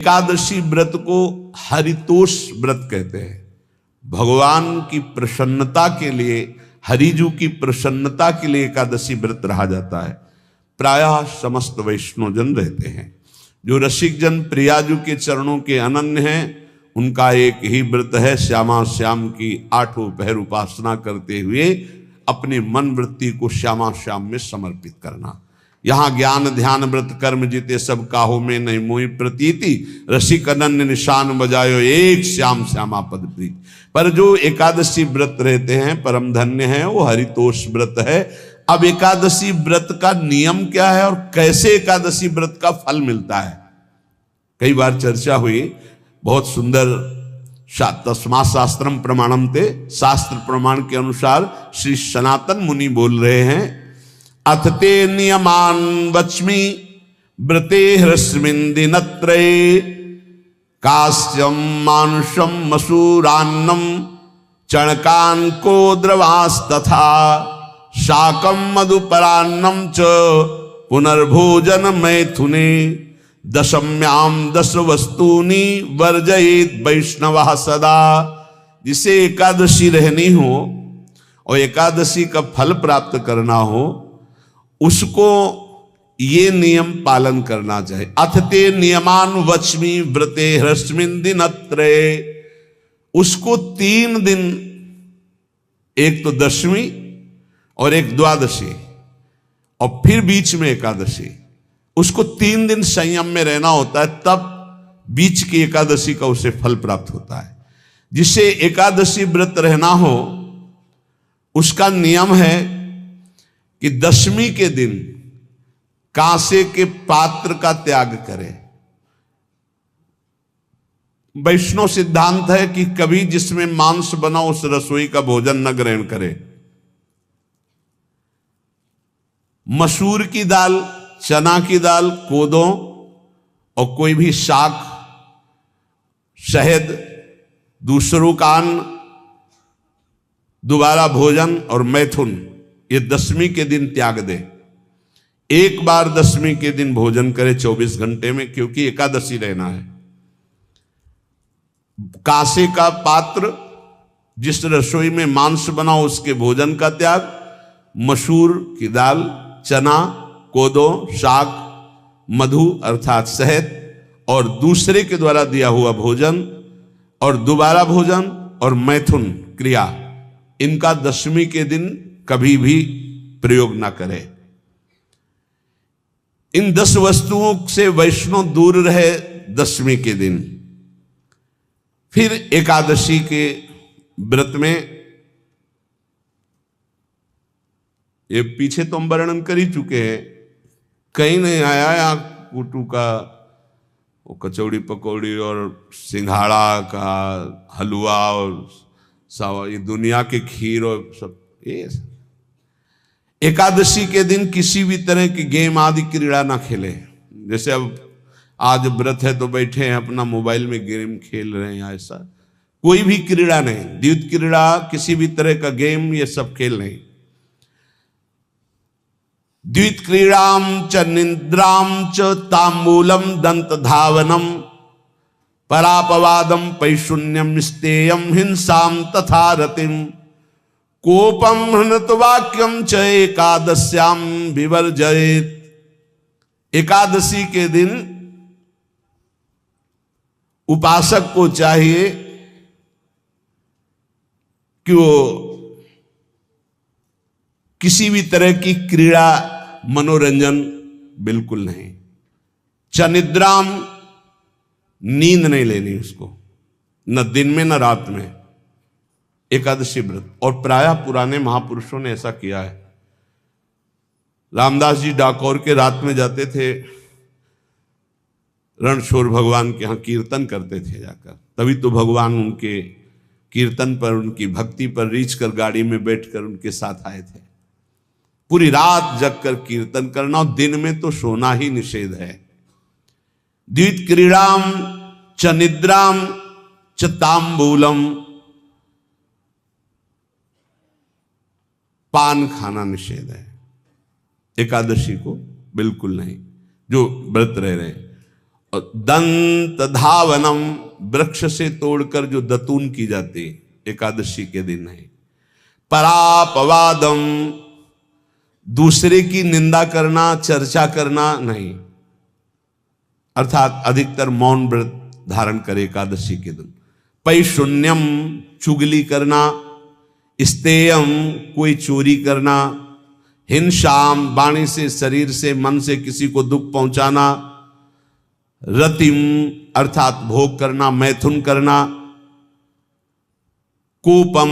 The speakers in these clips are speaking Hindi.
एकादशी व्रत को हरितोष व्रत कहते हैं। भगवान की प्रसन्नता के लिए, हरिजू की प्रसन्नता के लिए एकादशी व्रत रहा जाता है। प्रायः समस्त वैष्णव जन रहते हैं। जो रसिक जन प्रियाजू के चरणों के अनन्य हैं, उनका एक ही व्रत है, श्यामा श्याम की 8 पहर उपासना करते हुए अपने मन वृत्ति को श्यामा श्याम में समर्पित करना। यहाँ ज्ञान ध्यान व्रत कर्म जीते सब काहो में नहीं मोहि प्रतीति, रसिक अनन्य निशान बजायो एक श्याम श्यामा पद प्रीति। पर जो एकादशी व्रत रहते हैं परम धन्य है, वो हरितोष व्रत है। अब एकादशी व्रत का नियम क्या है और कैसे एकादशी व्रत का फल मिलता है, कई बार चर्चा हुई। बहुत सुंदर तस्मा शास्त्रम प्रमाणम ते, शास्त्र प्रमाण के अनुसार श्री सनातन मुनि बोल रहे हैं, अथ ते नियमान वच्मि व्रते ह्रस्मिन् दिनत्रये, कास्यम मानुषम मसूरान्नम चणकान को द्रवास्तथा, शाकम मधुपरान्नम च पुनर्भोजन मैथुने, दशम्याम 10 वस्तूनि वर्जयेत वैष्णवः सदा। जिसे एकादशी रहनी हो और एकादशी का फल प्राप्त करना हो, उसको ये नियम पालन करना चाहिए। अथ ते नियमान वच्मि व्रते ह्रस्मिन् दिनत्रये, उसको 3 दिन, एक तो दशमी और एक द्वादशी और फिर बीच में एकादशी, उसको 3 दिन संयम में रहना होता है, तब बीच की एकादशी का उसे फल प्राप्त होता है। जिसे एकादशी व्रत रहना हो, उसका नियम है कि दशमी के दिन कांसे के पात्र का त्याग करे। वैष्णव सिद्धांत है कि कभी जिसमें मांस बना उस रसोई का भोजन न ग्रहण करे। मसूर की दाल, चना की दाल, कोदों और कोई भी शाक, शहद, दूसरों का अन्न, दोबारा भोजन और मैथुन, ये दशमी के दिन त्याग दे। एक बार दशमी के दिन भोजन करे 24 घंटे में, क्योंकि एकादशी रहना है। कांसे का पात्र, जिस रसोई में मांस बना उसके भोजन का त्याग, मसूर की दाल, चना, कोदो, शाक, मधु अर्थात शहद और दूसरे के द्वारा दिया हुआ भोजन और दोबारा भोजन और मैथुन क्रिया, इनका दशमी के दिन कभी भी प्रयोग ना करें। इन 10 वस्तुओं से वैष्णव दूर रहे दशमी के दिन। फिर एकादशी के व्रत में, ये पीछे तो हम वर्णन कर ही चुके हैं, कहीं नहीं आया यहाँ कुटू का वो कचौड़ी पकौड़ी और सिंघाड़ा का हलवा और सावा, ये दुनिया के खीर और सब। ये एकादशी के दिन किसी भी तरह की गेम आदि क्रीड़ा ना खेले। जैसे अब आज व्रत है तो बैठे हैं अपना मोबाइल में गेम खेल रहे हैं, ऐसा कोई भी क्रीड़ा नहीं। द्वैत क्रीड़ा, किसी भी तरह का गेम, ये सब खेल नहीं। द्वैत क्रीड़ाम च निद्राम च तांबूलम दंत धावनम, परापवादम पैशून्यम स्तेयम हिंसाम तथा रतिम, कोपम हृत वाक्यम च एकादश्याम विवर्जयेत। एकादशी के दिन उपासक को चाहिए कि वो किसी भी तरह की क्रीड़ा, मनोरंजन बिल्कुल नहीं। चनिद्राम, नींद नहीं लेनी उसको, न दिन में न रात में, एकादशी व्रत। और प्रायः पुराने महापुरुषों ने ऐसा किया है। रामदास जी डाकोर के रात में जाते थे, रणछोड़ भगवान के यहाँ कीर्तन करते थे जाकर, तभी तो भगवान उनके कीर्तन पर, उनकी भक्ति पर रीझ कर गाड़ी में बैठकर उनके साथ आए थे। पूरी रात जगकर कीर्तन करना, और दिन में तो सोना ही निषेध है। द्वैत क्रीड़ाम च निद्राम च तांबूलम, पान खाना निषेध है एकादशी को, बिल्कुल नहीं, जो व्रत रह रहे हैं। और दंत धावनम, वृक्ष से तोड़कर जो दतून की जाती एकादशी के दिन है। परापवादम, दूसरे की निंदा करना, चर्चा करना नहीं, अर्थात अधिकतर मौन व्रत धारण करे एकादशी के दिन। पैशून्यम, चुगली करना। स्तेयम, कोई चोरी करना। हिंसाम, वाणी से, शरीर से, मन से किसी को दुख पहुंचाना। रतिम, अर्थात भोग करना, मैथुन करना। कोपम,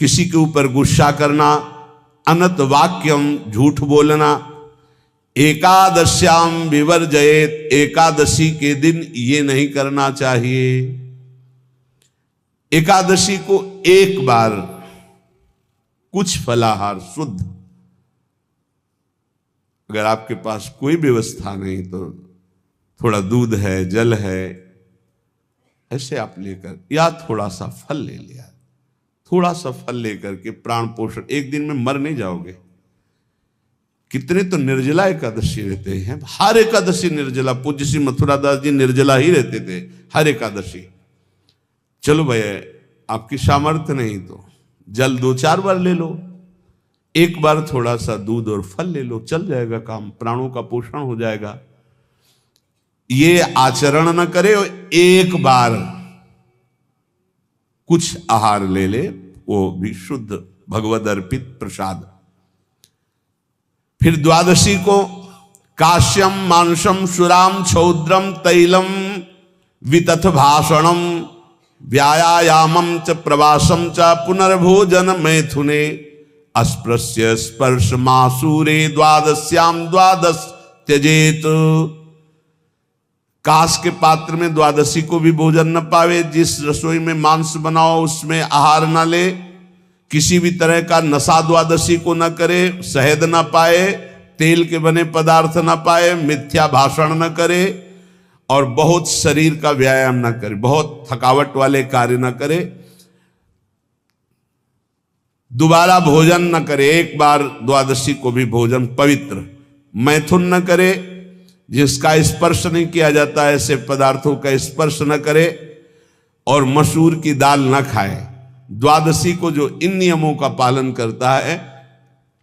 किसी के ऊपर गुस्सा करना। अनत वाक्यम, झूठ बोलना। एकादश्याम विवर्जयेत, एकादशी के दिन ये नहीं करना चाहिए। एकादशी को एक बार कुछ फलाहार शुद्ध, अगर आपके पास कोई व्यवस्था नहीं तो थोड़ा दूध है, जल है, ऐसे आप लेकर, या थोड़ा सा फल ले लिया, थोड़ा सा फल लेकर के प्राण पोषण, एक दिन में मर नहीं जाओगे। कितने तो निर्जला एकादशी रहते हैं, हर एकादशी निर्जला। पूज्य श्री मथुरा दास जी निर्जला ही रहते थे हर एकादशी। चलो भैया, आपकी सामर्थ्य नहीं तो जल 2-4 बार ले लो, एक बार थोड़ा सा दूध और फल ले लो, चल जाएगा काम, प्राणों का पोषण हो जाएगा। ये आचरण न करे और एक बार कुछ आहार ले ले, वो भी शुद्ध भगवद अर्पित प्रसाद। फिर द्वादशी को काश्यम, मांसम, सुराम, छौद्रम, तैलम, वितथ भाषणम, व्यायामम च प्रवासम च पुनर्भोजन मैथुने, अस्पृश्य स्पर्श मासूरे, द्वादश्याम द्वादश त्यजेत। काश के पात्र में द्वादशी को भी भोजन न पावे। जिस रसोई में मांस बनाओ उसमें आहार न ले। किसी भी तरह का नशा द्वादशी को न करे। शहद न पाए, तेल के बने पदार्थ न पाए, मिथ्या भाषण न करे और बहुत शरीर का व्यायाम न करे, बहुत थकावट वाले कार्य न करे। दोबारा भोजन न करे, एक बार द्वादशी को भी भोजन पवित्र। मैथुन न करे, जिसका स्पर्श नहीं किया जाता ऐसे पदार्थों का स्पर्श न करे, और मसूर की दाल न खाए। द्वादशी को जो इन नियमों का पालन करता है,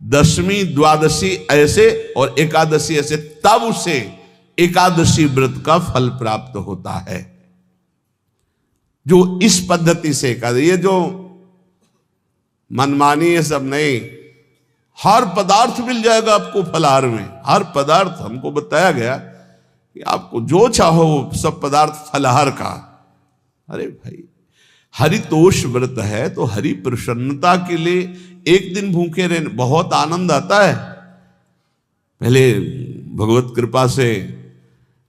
दशमी द्वादशी ऐसे और एकादशी ऐसे, तब उसे एकादशी व्रत का फल प्राप्त होता है। जो इस पद्धति से एकादशी, ये जो मनमानी है सब नहीं, हर पदार्थ मिल जाएगा आपको फलाहार में। हर पदार्थ हमको बताया गया कि आपको जो चाहो वो सब पदार्थ फलाहार का। अरे भाई, हरितोष व्रत है तो हरि प्रसन्नता के लिए एक दिन भूखे रहने बहुत आनंद आता है। पहले भगवत कृपा से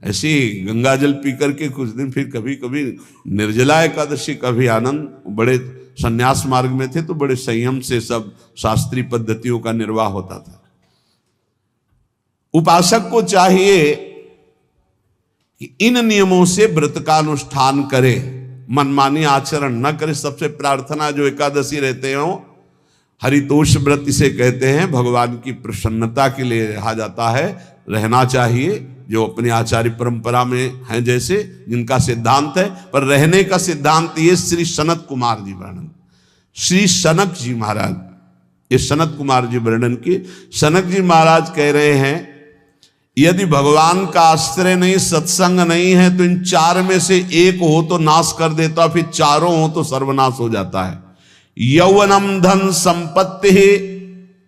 ऐसी गंगा जल पी करके कुछ दिन, फिर कभी कभी निर्जला एकादशी का भी आनंद। बड़े संन्यास मार्ग में थे तो बड़े संयम से सब शास्त्रीय पद्धतियों का निर्वाह होता था। उपासक को चाहिए कि इन नियमों से व्रत का अनुष्ठान करे, मनमानी आचरण न करे। सबसे प्रार्थना जो एकादशी रहते हो, हरितोष व्रत इसे कहते हैं, भगवान की प्रसन्नता के लिए रहा जाता है, रहना चाहिए। जो अपनी आचार्य परंपरा में हैं, जैसे जिनका सिद्धांत है, पर रहने का सिद्धांत ये श्री सनत कुमार जी वर्णन, श्री सनक जी महाराज, ये सनत कुमार जी वर्णन की। सनक जी महाराज कह रहे हैं, यदि भगवान का आश्रय नहीं, सत्संग नहीं है, तो इन 4 में से एक हो तो नाश कर देता, फिर चारों हो तो सर्वनाश हो जाता है। यौवनम धन संपत्ति,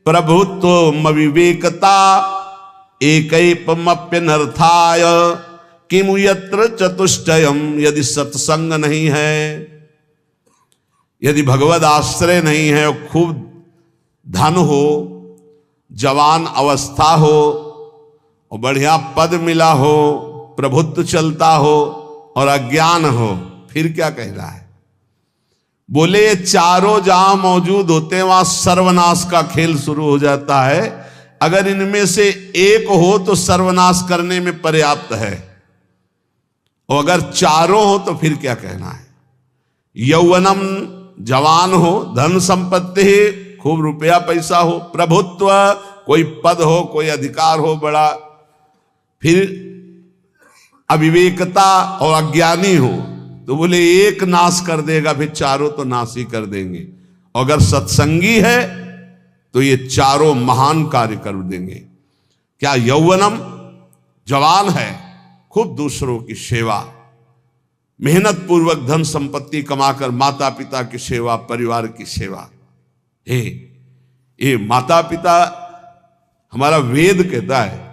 प्रभुत्व विवेकता, एकैपमप्यनर्थाय किमु यत्र चतुष्टयम। यदि सत्संग नहीं है, यदि भगवद आश्रय नहीं है, और खूब धन हो, जवान अवस्था हो, और बढ़िया पद मिला हो, प्रभुत्व चलता हो, और अज्ञान हो, फिर क्या कह रहा है? बोले ये चारों जहां मौजूद होते हैं वहां सर्वनाश का खेल शुरू हो जाता है। अगर इनमें से एक हो तो सर्वनाश करने में पर्याप्त है, और अगर चारों हो तो फिर क्या कहना है? यौवनम, जवान हो, धन संपत्ति, खूब रुपया पैसा हो, प्रभुत्व, कोई पद हो, कोई अधिकार हो बड़ा, फिर अविवेकता और अज्ञानी हो तो बोले एक नाश कर देगा, फिर चारों तो नाश ही कर देंगे। और अगर सत्संगी है तो ये चारों महान कार्य कर देंगे। क्या यौवनम, जवान है, खूब दूसरों की सेवा, मेहनत पूर्वक धन संपत्ति कमाकर माता पिता की सेवा, परिवार की सेवा। ये माता पिता, हमारा वेद कहता है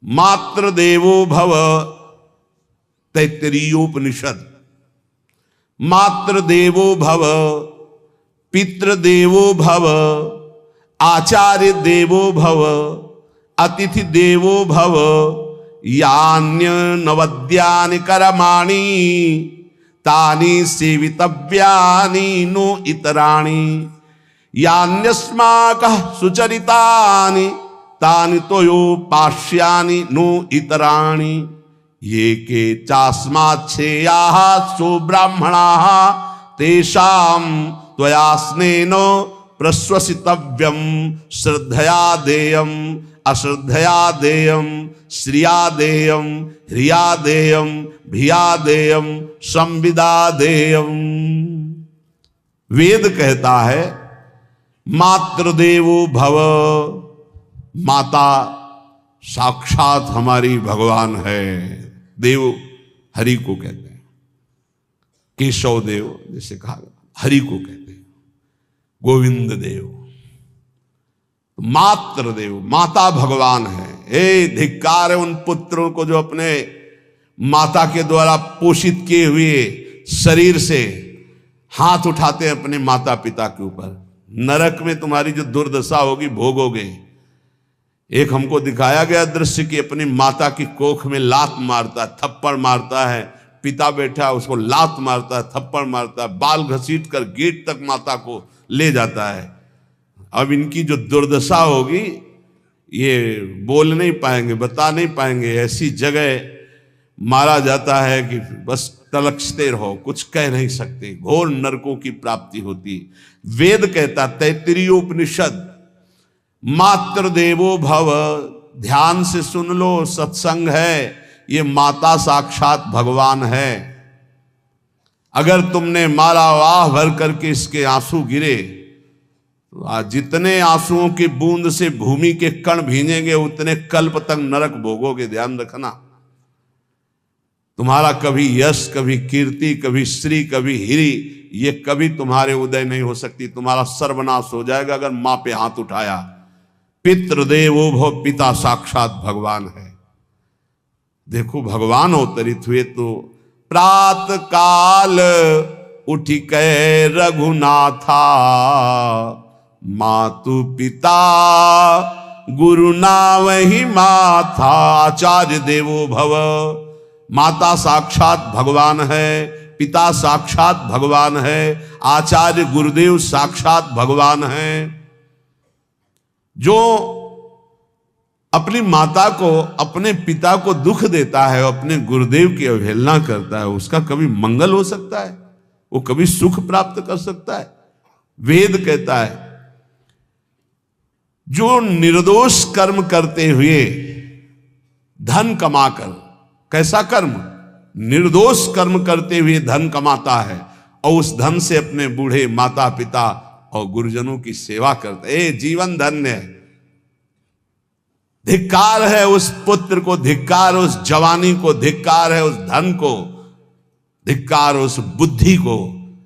मातृ देवो भव, तैत्तिरीयोपनिषद, मातृ देवो भव, पितृ देवो भव, आचार्य देवो भव, अतिथि देवो भव, यान्य नवद्यानि कर्माणि तानि सेवितव्यानि नो इतराणि, यान्यस्माकः सुचरितानि तानि तोयोपास्यानि नो इतराणि, ये के चास्माच्छेयाः सो ब्राह्मणाः तेषां त्वया स्नेन प्रश्वसितव्यम, श्रद्धया देयम, अश्रद्धया देयम, श्रिया देयम, ह्रिया देयम, भिया देयम, संविदा देयम। वेद कहता है मातृदेवो भव, माता साक्षात हमारी भगवान है। देव हरि को कहते हैं, केशव देव जैसे कहा, हरि को कहते हैं गोविंद देव। मातृ देव, माता भगवान है। हे धिक्कार है उन पुत्रों को जो अपने माता के द्वारा पोषित किए हुए शरीर से हाथ उठाते हैं अपने माता पिता के ऊपर। नरक में तुम्हारी जो दुर्दशा होगी भोगोगे। एक हमको दिखाया गया दृश्य कि अपनी माता की कोख में लात मारता है, थप्पड़ मारता है, पिता बैठा है उसको लात मारता है, थप्पड़ मारता है, बाल घसीट कर गेट तक माता को ले जाता है। अब इनकी जो दुर्दशा होगी ये बोल नहीं पाएंगे, बता नहीं पाएंगे। ऐसी जगह मारा जाता है कि बस तलकते रहो, कुछ कह नहीं सकते, घोर नरकों की प्राप्ति होती। वेद कहता, तैत्तिरीयोपनिषद, मातृ देवो भव, ध्यान से सुन लो, सत्संग है, ये माता साक्षात भगवान है। अगर तुमने मारा, वाह भर करके इसके आंसू गिरे, तो जितने आंसुओं की बूंद से भूमि के कण भींजेंगे उतने कल्प तक नरक भोगोगे। ध्यान रखना, तुम्हारा कभी यश, कभी कीर्ति, कभी श्री, कभी हिरी, ये कभी तुम्हारे उदय नहीं हो सकती। तुम्हारा सर्वनाश हो जाएगा अगर मां पे हाथ उठाया। पितृदेवो भव, पिता साक्षात भगवान है। देखो भगवान अवतरित हुए तो प्रात काल उठी कै रघुनाथा, मातु पिता गुरु नावहि माथा। आचार्य देवो भव, माता साक्षात भगवान है, पिता साक्षात भगवान है, आचार्य गुरुदेव साक्षात भगवान है। जो अपनी माता को, अपने पिता को दुख देता है, अपने गुरुदेव की अवहेलना करता है, उसका कभी मंगल हो सकता है? वो कभी सुख प्राप्त कर सकता है? वेद कहता है जो निर्दोष कर्म करते हुए धन कमाकर, कैसा कर्म? निर्दोष कर्म करते हुए धन कमाता है और उस धन से अपने बूढ़े माता पिता और गुरुजनों की सेवा करता है, जीवन धन्य है। धिक्कार है उस पुत्र को, धिक्कार उस जवानी को, धिक्कार है उस धन को, धिक्कार उस बुद्धि को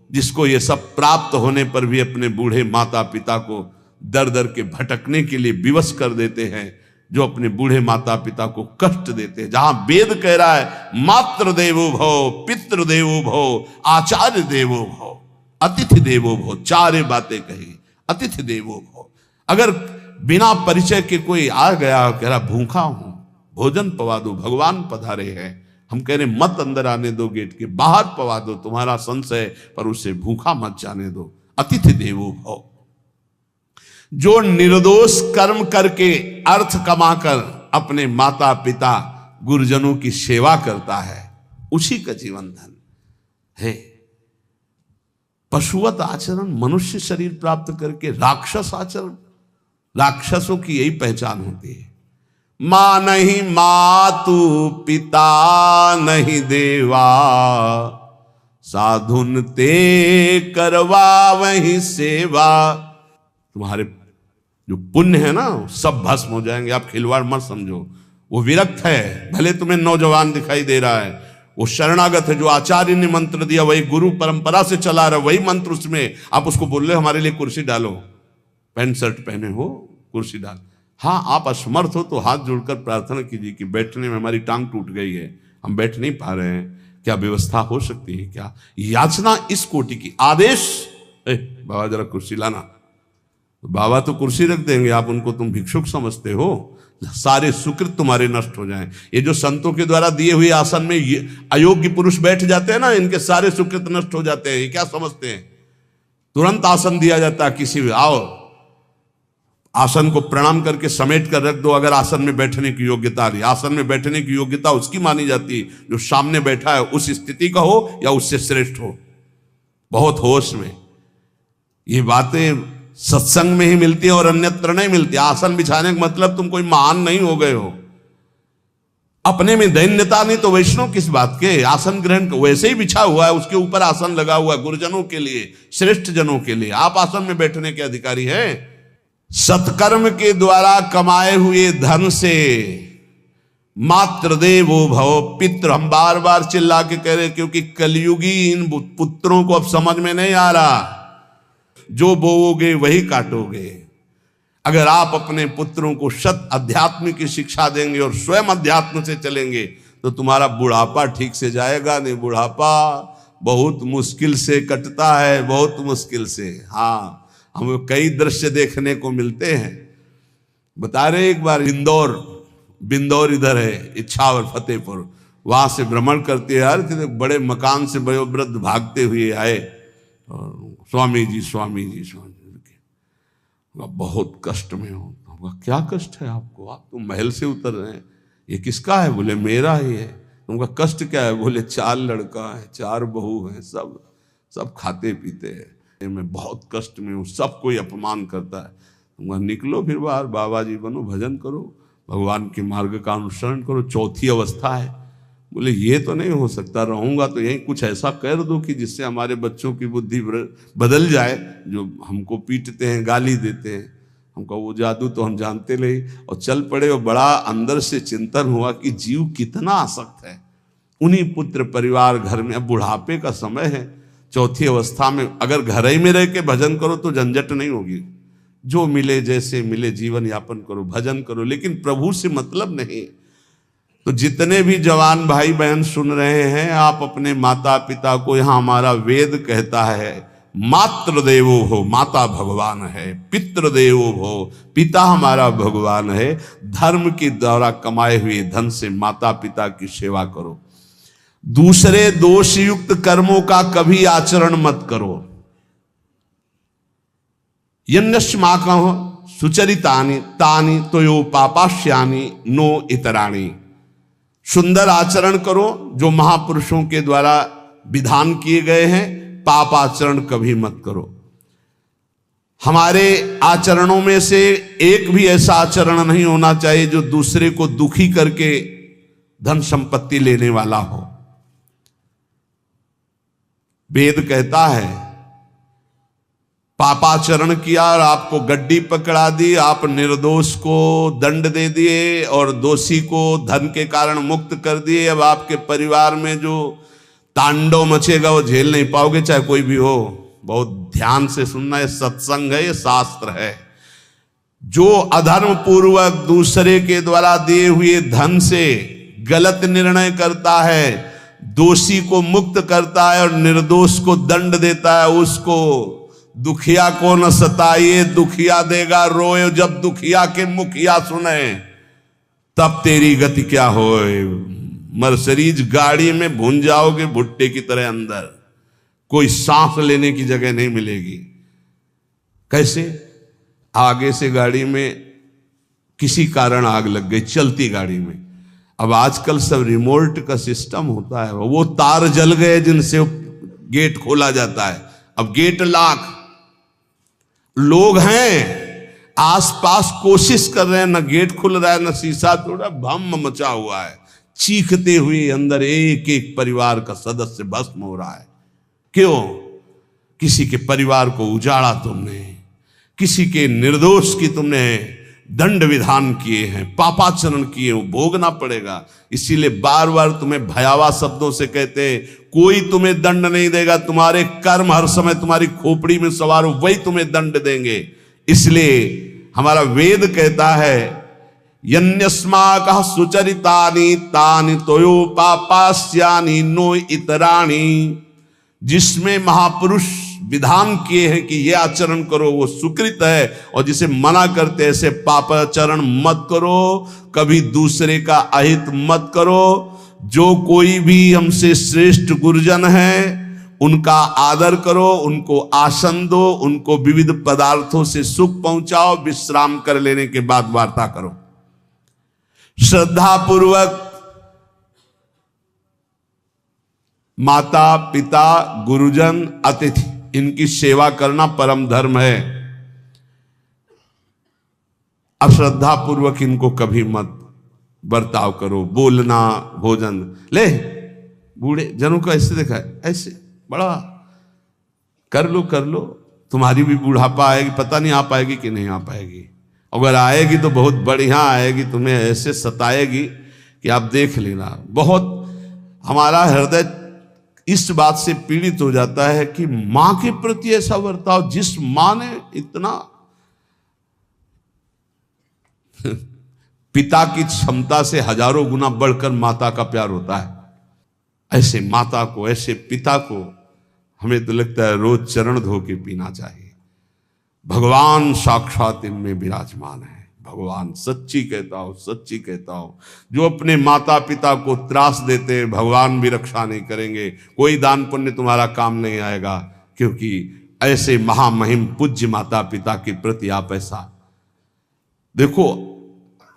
जिसको ये सब प्राप्त होने पर भी अपने बूढ़े माता पिता को दर दर के भटकने के लिए विवश कर देते हैं, जो अपने बूढ़े माता पिता को कष्ट देते हैं। जहां वेद कह रहा है मातृ देवो भव, पितृ देवो भव, आचार्य देवो भव, अतिथि देवो भव, चार बातें कही। अतिथि देवो भव, अगर बिना परिचय के कोई आ गया, कह रहा भूखा हूं, भोजन पवा दो, भगवान पधारे हैं, हम कह रहे मत अंदर आने दो, गेट के बाहर पवा दो, तुम्हारा संशय, पर उसे भूखा मत जाने दो। अतिथि देवो भव, जो निर्दोष कर्म करके अर्थ कमाकर अपने माता पिता गुरुजनों की सेवा करता है, उसी का जीवन धन है। पशुवत आचरण, मनुष्य शरीर प्राप्त करके राक्षस आचरण, राक्षसों की यही पहचान होती है। माँ नहीं मातु पिता नहीं देवा, साधुन ते करवा वही सेवा। तुम्हारे जो पुण्य है ना सब भस्म हो जाएंगे, आप खिलवाड़ मत समझो। वो विरक्त है, भले तुम्हें नौजवान दिखाई दे रहा है, वो शरणागत है। जो आचार्य ने मंत्र दिया वही गुरु परंपरा से चला रहा, वही मंत्र उसमें। आप उसको बोल रहे हमारे लिए कुर्सी डालो, पैंट शर्ट पहने हो कुर्सी डाल। हाँ, आप असमर्थ हो तो हाथ जोड़कर प्रार्थना कीजिए कि बैठने में हमारी टांग टूट गई है, हम बैठ नहीं पा रहे हैं, क्या व्यवस्था हो सकती है क्या? याचना इस कोटि की। आदेश, बाबा जरा कुर्सी लाना, बाबा तो कुर्सी रख देंगे, आप उनको तुम भिक्षुक समझते हो, सारे सुकृत तुम्हारे नष्ट हो जाएं। ये जो संतों के द्वारा दिए हुए आसन में ये अयोग्य पुरुष बैठ जाते हैं ना, इनके सारे सुकृत नष्ट हो जाते हैं। ये क्या समझते हैं? तुरंत आसन दिया जाता है किसी भी, आओ आसन को प्रणाम करके समेट कर रख दो अगर आसन में बैठने की योग्यता रही। आसन में बैठने की योग्यता उसकी मानी जाती है जो सामने बैठा है, उस स्थिति का हो या उससे श्रेष्ठ हो। बहुत होश में ये बातें सत्संग में ही मिलती है और अन्यत्र नहीं मिलती। आसन बिछाने का मतलब तुम कोई महान नहीं हो गए हो, अपने में दैन्यता नहीं तो वैष्णव किस बात के? आसन ग्रहण वैसे ही बिछा हुआ है, उसके ऊपर आसन लगा हुआ है गुरुजनों के लिए, श्रेष्ठ जनों के लिए। आप आसन में बैठने के अधिकारी हैं। सत्कर्म के द्वारा कमाए हुए धन से मात्र देवो भव पितृ, हम बार बार चिल्ला के कह रहे, क्योंकि कलयुगी इन पुत्रों को अब समझ में नहीं आ रहा। जो बोओगे वही काटोगे। अगर आप अपने पुत्रों को सत अध्यात्म की शिक्षा देंगे और स्वयं अध्यात्म से चलेंगे तो तुम्हारा बुढ़ापा ठीक से जाएगा नहीं। बुढ़ापा बहुत मुश्किल से कटता है, बहुत मुश्किल से। हाँ, हमें कई दृश्य देखने को मिलते हैं। बता रहे एक बार बिंदौर इधर है, इच्छावर फतेहपुर, वहां से भ्रमण करते यार, बड़े मकान से वयोवृद्ध भागते हुए आए और स्वामी जी बहुत कष्ट में हो। क्या कष्ट है आपको? आप तो महल से उतर रहे हैं, ये किसका है? बोले मेरा ही है। तुमका कष्ट क्या है? बोले 4 लड़का है, 4 बहू है, सब खाते पीते हैं, मैं बहुत कष्ट में हूँ, सब कोई अपमान करता है। तुमका निकलो फिर बाहर, बाबा जी बनो, भजन करो, भगवान के मार्ग का अनुसरण करो। चौथी अवस्था है। बोले ये तो नहीं हो सकता, रहूंगा तो यहीं कुछ ऐसा कर दो कि जिससे हमारे बच्चों की बुद्धि बदल जाए, जो हमको पीटते हैं, गाली देते हैं। हमको वो जादू तो हम जानते नहीं, और चल पड़े। और बड़ा अंदर से चिंतन हुआ कि जीव कितना आसक्त है उन्हीं पुत्र परिवार घर में। अब बुढ़ापे का समय है, चौथी अवस्था में अगर घर ही में रह के भजन करो तो झंझट नहीं होगी। जो मिले जैसे मिले जीवन यापन करो, भजन करो, लेकिन प्रभु से मतलब नहीं। तो जितने भी जवान भाई बहन सुन रहे हैं, आप अपने माता पिता को, यहां हमारा वेद कहता है मातृ देवो हो, माता भगवान है, पितृ देवो हो, पिता हमारा भगवान है। धर्म के द्वारा कमाए हुए धन से माता पिता की सेवा करो। दूसरे दोषयुक्त कर्मों का कभी आचरण मत करो। यन्नस्माकं सुचरितानि तानि तोयो पापाश्यानि नो इतराणि। सुंदर आचरण करो जो महापुरुषों के द्वारा विधान किए गए हैं, पाप आचरण कभी मत करो। हमारे आचरणों में से एक भी ऐसा आचरण नहीं होना चाहिए जो दूसरे को दुखी करके धन संपत्ति लेने वाला हो। वेद कहता है पापाचरण किया और आपको गड्डी पकड़ा दी, आप निर्दोष को दंड दे दिए और दोषी को धन के कारण मुक्त कर दिए। अब आपके परिवार में जो तांडव मचेगा वो झेल नहीं पाओगे, चाहे कोई भी हो। बहुत ध्यान से सुनना, है सत्संग है, ये शास्त्र है। जो अधर्म पूर्वक दूसरे के द्वारा दिए हुए धन से गलत निर्णय करता है, दोषी को मुक्त करता है और निर्दोष को दंड देता है, उसको दुखिया को न सताइए, दुखिया देगा रोए। जब दुखिया के मुखिया सुने तब तेरी गति क्या होए। मर्सिडीज गाड़ी में भून जाओगे भुट्टे की तरह अंदर, कोई सांस लेने की जगह नहीं मिलेगी। कैसे? आगे से गाड़ी में किसी कारण आग लग गई, चलती गाड़ी में। अब आजकल सब रिमोट का सिस्टम होता है, वो तार जल गए जिनसे गेट खोला जाता है। अब गेट लाख लोग हैं, आसपास कोशिश कर रहे हैं, न गेट खुल रहा है, न शीशा तोड़ रहा, भम मचा हुआ है, चीखते हुए अंदर एक एक परिवार का सदस्य भस्म हो रहा है। क्यों? किसी के परिवार को उजाड़ा तुमने, किसी के निर्दोष की तुमने दंड विधान किए हैं, पापाचरण किए, वो भोगना पड़ेगा। इसीलिए बार बार तुम्हें भयावह शब्दों से कहते हैं, कोई तुम्हें दंड नहीं देगा, तुम्हारे कर्म हर समय तुम्हारी खोपड़ी में सवार हो, वही तुम्हें दंड देंगे। इसलिए हमारा वेद कहता है, यन्यस्माकः सुचरितानि तानि तोयो पापास्यानि नो इतराणि। जिसमें महापुरुष विधान किए हैं कि ये आचरण करो वो सुकृत है, और जिसे मना करते ऐसे पापाचरण मत करो, कभी दूसरे का अहित मत करो। जो कोई भी हमसे श्रेष्ठ गुरुजन है उनका आदर करो, उनको आसन दो, उनको विविध पदार्थों से सुख पहुंचाओ, विश्राम कर लेने के बाद वार्ता करो। श्रद्धा पूर्वक माता पिता गुरुजन अतिथि इनकी सेवा करना परम धर्म है। अश्रद्धा पूर्वक इनको कभी मत बर्ताव करो। बोलना, भोजन, ले बूढ़े जनों को ऐसे देखा है, ऐसे बड़ा कर लो, तुम्हारी भी बुढ़ापा आएगी, पता नहीं आ पाएगी कि नहीं आ पाएगी। अगर आएगी तो बहुत बढ़िया आएगी, तुम्हें ऐसे सताएगी कि आप देख लेना। बहुत हमारा हृदय इस बात से पीड़ित हो जाता है कि मां के प्रति ऐसा बर्ताव, जिस मां ने इतना पिता की क्षमता से हजारों गुना बढ़कर माता का प्यार होता है। ऐसे माता को, ऐसे पिता को हमें तो लगता है रोज चरण धो के पीना चाहिए। भगवान साक्षात इनमें विराजमान है। भगवान सच्ची कहता हूं, जो अपने माता पिता को त्रास देते हैं भगवान भी रक्षा नहीं करेंगे। कोई दान पुण्य तुम्हारा काम नहीं आएगा, क्योंकि ऐसे महामहिम पूज्य माता पिता के प्रति आप ऐसा देखो।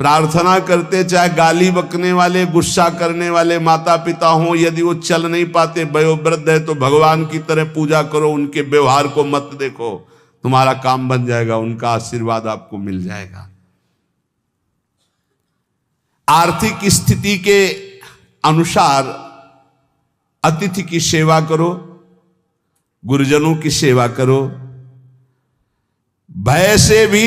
प्रार्थना करते, चाहे गाली बकने वाले, गुस्सा करने वाले माता पिता हों, यदि वो चल नहीं पाते, वयोवृद्ध है, तो भगवान की तरह पूजा करो, उनके व्यवहार को मत देखो, तुम्हारा काम बन जाएगा, उनका आशीर्वाद आपको मिल जाएगा। आर्थिक स्थिति के अनुसार अतिथि की सेवा करो, गुरुजनों की सेवा करो, भय से भी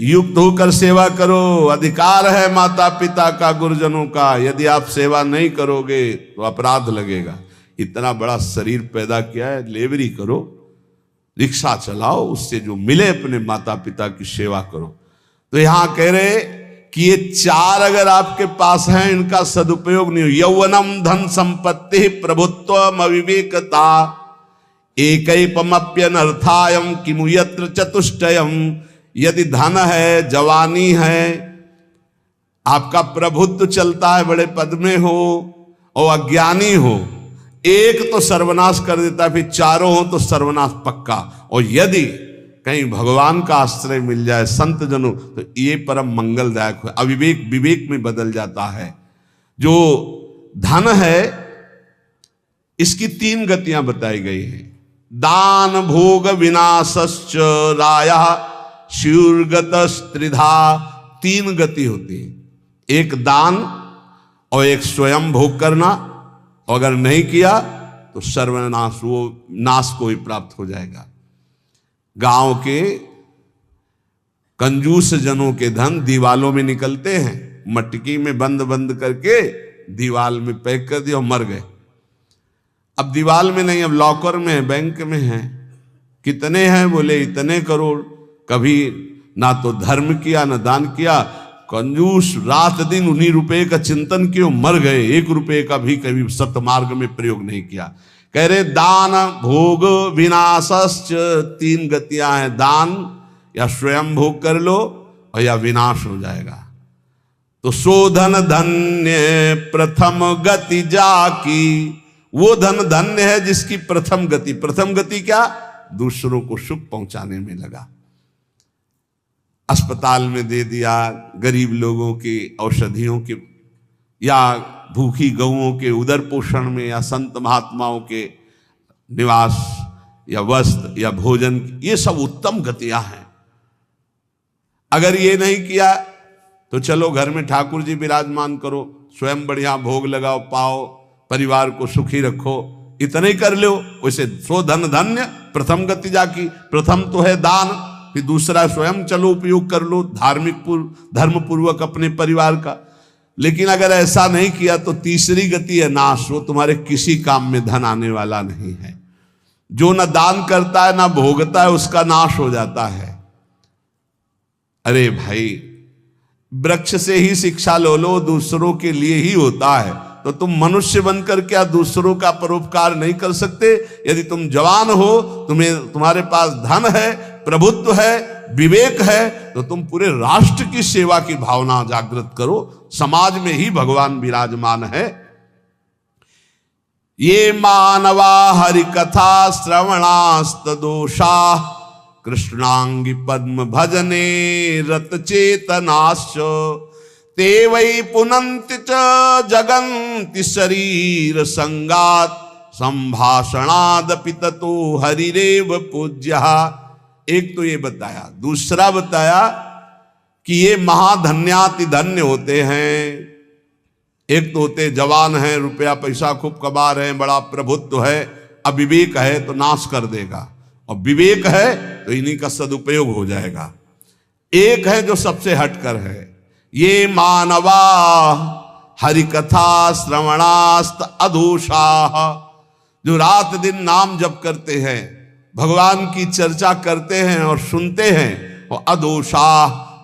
युक्त होकर सेवा करो। अधिकार है माता पिता का, गुरुजनों का। यदि आप सेवा नहीं करोगे तो अपराध लगेगा। इतना बड़ा शरीर पैदा किया है, लेवरी करो, रिक्शा चलाओ, उससे जो मिले अपने माता पिता की सेवा करो। तो यहां कह रहे कि ये चार अगर आपके पास हैं, इनका सदुपयोग नहीं हो। यौवनम धन संपत्ति प्रभुत्वम अविवेकता एकैपमप्यनर्थायम किमु यत्र चतुष्टयम। यदि धन है, जवानी है, आपका प्रभुत्व चलता है, बड़े पद में हो और अज्ञानी हो, एक तो सर्वनाश कर देता है, फिर चारों हो तो सर्वनाश पक्का। और यदि कहीं भगवान का आश्रय मिल जाए, संत जनों, तो ये परम मंगलदायक है। अविवेक विवेक में बदल जाता है। जो धन है, इसकी तीन गतियां बताई गई हैं। दान भोग विनाशश्च रायः स्युर्गतस्त्रिधा। तीन गति होती है, एक दान और एक स्वयं भोग करना, और अगर नहीं किया तो सर्वनाश, वो नाश को ही प्राप्त हो जाएगा। गांव के कंजूस जनों के धन दीवालों में निकलते हैं, मटकी में बंद बंद करके दीवाल में पैक कर दिया और मर गए। अब दीवाल में नहीं, अब लॉकर में है, बैंक में है। कितने हैं? बोले इतने करोड़। कभी ना तो धर्म किया ना दान किया, कंजूस रात दिन उन्हीं रुपए का चिंतन किए, मर गए। एक रुपए का भी कभी सतमार्ग में प्रयोग नहीं किया। कह रहे दान भोग विनाशश्च, तीन गतियां हैं। दान या स्वयं भोग कर लो और या विनाश हो जाएगा। तो शोधन धन्य प्रथम गति जाकी। वो धन धन्य है जिसकी प्रथम गति, प्रथम गति क्या? दूसरों को सुख पहुंचाने में लगा। अस्पताल में दे दिया, गरीब लोगों की औषधियों के, या भूखी गौओं के उदर पोषण में, या संत महात्माओं के निवास या वस्त्र या भोजन, ये सब उत्तम गतियां हैं। अगर ये नहीं किया तो चलो घर में ठाकुर जी विराजमान करो, स्वयं बढ़िया भोग लगाओ, पाओ, परिवार को सुखी रखो, इतने कर लो। वैसे सो धन धन्य प्रथम गति जाकी, प्रथम तो है दान, फिर दूसरा स्वयं चलो उपयोग कर लो धार्मिक धर्म पूर्वक अपने परिवार का। लेकिन अगर ऐसा नहीं किया तो तीसरी गति है नाश, वो तुम्हारे किसी काम में धन आने वाला नहीं है। जो न दान करता है ना भोगता है उसका नाश हो जाता है। अरे भाई, वृक्ष से ही शिक्षा लो, दूसरों के लिए ही होता है, तो तुम मनुष्य बनकर क्या दूसरों का परोपकार नहीं कर सकते? यदि तुम जवान हो, तुम्हारे पास धन है, प्रभुत्व है, विवेक है, तो तुम पूरे राष्ट्र की सेवा की भावना जागृत करो। समाज में ही भगवान विराजमान है। ये मानवा हरि कथा श्रवणास्त दोषा कृष्णांगी पद्म भजने रत चेतनाश्च ते वै पुनन्ति च जगन्ति शरीर संगात संभाषणादपि ततो हरिरेव पूज्यः। एक तो ये बताया, दूसरा बताया कि ये महाधन्याति धन्य होते हैं। एक तो होते जवान हैं, रुपया पैसा खूब कमा रहे हैं, बड़ा प्रभुत्व है, अविवेक है तो नाश कर देगा, और विवेक है तो इन्हीं का सदुपयोग हो जाएगा। एक है जो सबसे हटकर है, ये मानवा हरिकथा श्रवणास्त अधोषा, जो रात दिन नाम जप करते हैं, भगवान की चर्चा करते हैं और सुनते हैं, और अधोषा,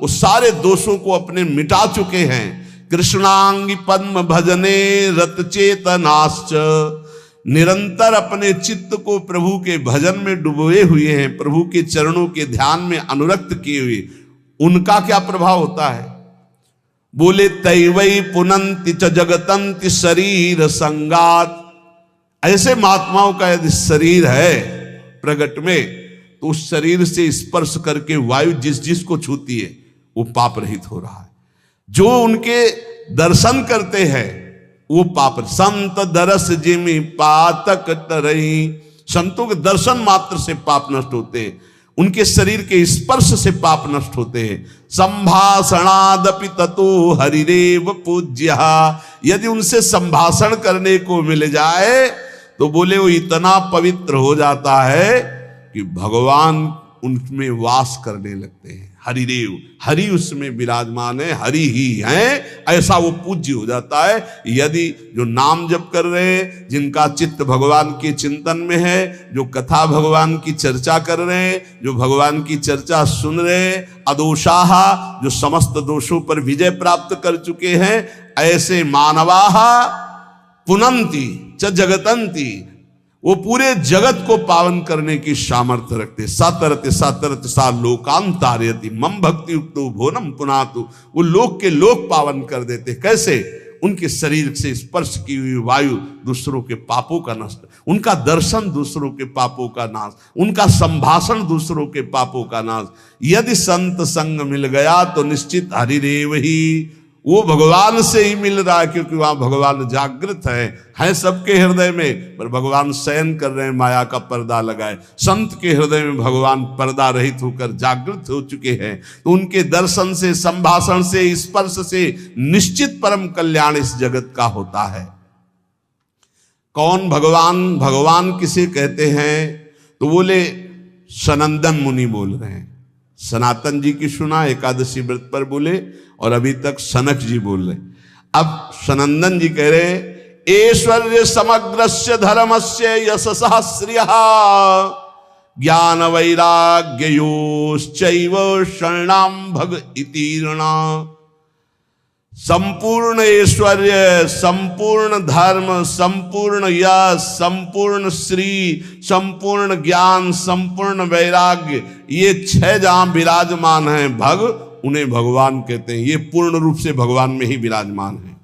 वो सारे दोषों को अपने मिटा चुके हैं। कृष्णांगी पद्म भजने रत चेतनाश्च, निरंतर अपने चित्त को प्रभु के भजन में डुबोए हुए हैं, प्रभु के चरणों के ध्यान में अनुरक्त किए हुए। उनका क्या प्रभाव होता है? बोले तैवई पुनन्ति च जगतंति शरीर संगात। ऐसे महात्माओं का यदि शरीर है प्रगट में, तो उस शरीर से स्पर्श करके वायु जिस जिस को छूती है वो पाप रहित हो रहा है। जो उनके दर्शन करते हैं वो पाप, संत दरस जिमि पातक तरई, संतों के दर्शन मात्र से पाप नष्ट होते हैं, उनके शरीर के स्पर्श से पाप नष्ट होते हैं। संभाषणादपि ततो हरिरेव पूज्यः, यदि उनसे संभाषण करने को मिल जाए तो बोले वो इतना पवित्र हो जाता है कि भगवान उनमें वास करने लगते हैं। हरिदेव, हरि उसमें विराजमान है, हरि ही हैं, ऐसा वो पूज्य हो जाता है। यदि जो नाम जप कर रहे हैं, जिनका चित्त भगवान के चिंतन में है, जो कथा भगवान की चर्चा कर रहे हैं, जो भगवान की चर्चा सुन रहे हैं, अदोषाः, जो समस्त दोषों पर विजय प्राप्त कर चुके हैं, ऐसे मानवाः पुनन्ति च जगतंति, वो पूरे जगत को पावन करने की सामर्थ्य रखते। सातरते सातरते सा लोकांतारयति मम भक्ति युक्तो भोनम पुनातु, वो लोक के लोक पावन कर देते। कैसे? उनके शरीर से स्पर्श की हुई वायु दूसरों के पापों का नष्ट, उनका दर्शन दूसरों के पापों का नाश, उनका संभाषण दूसरों के पापों का नाश। यदि संत संग मिल गया तो निश्चित हरिदेव ही, वो भगवान से ही मिल रहा है, क्योंकि वहां भगवान जागृत है सबके हृदय में, पर भगवान शयन कर रहे हैं, माया का पर्दा लगाए। संत के हृदय में भगवान पर्दा रहित होकर जागृत हो चुके हैं, तो उनके दर्शन से, संभाषण से, स्पर्श से निश्चित परम कल्याण इस जगत का होता है। कौन भगवान? भगवान किसे कहते हैं? तो बोले सनंदन मुनि बोल रहे हैं। सनातन जी की सुना एकादशी व्रत पर बोले, और अभी तक सनक जी बोल रहे। अब सनंदन जी कह रहे ऐश्वर्य समग्रस्य धर्मस्य यशसः श्रियः ज्ञान वैराग्ययोश्चैव शरणां भग इतीर्णा। संपूर्ण ऐश्वर्य, संपूर्ण धर्म, संपूर्ण यश, संपूर्ण श्री, संपूर्ण ज्ञान, संपूर्ण वैराग्य, ये 6 जहां विराजमान हैं भग, उन्हें भगवान कहते हैं। ये पूर्ण रूप से भगवान में ही विराजमान है।